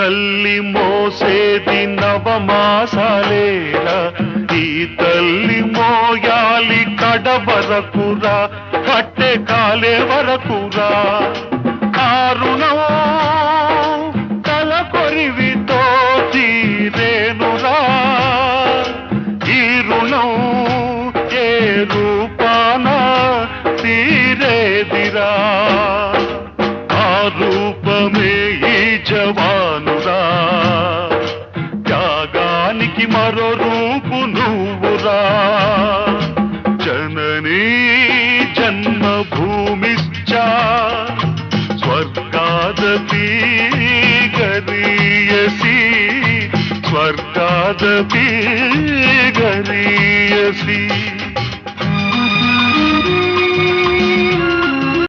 తల్లి మోసేది నవమాసాలేలా ఈ తల్లి మోయాలి కడవరకురా కట్టె కాలే వరకురా ఆరుణం తల కొరివితో తీరేనురా ఈ రుణం ఏ రూపాన తీరేదిరా ఆ రూపమే ఈ జవానురా త్యాగానికి మరో రూపు నువ్వురా జననీ జన్మభూమిశ్చ స్వర్గాదపి గరీయసి స్వర్గాదపి గరీయసి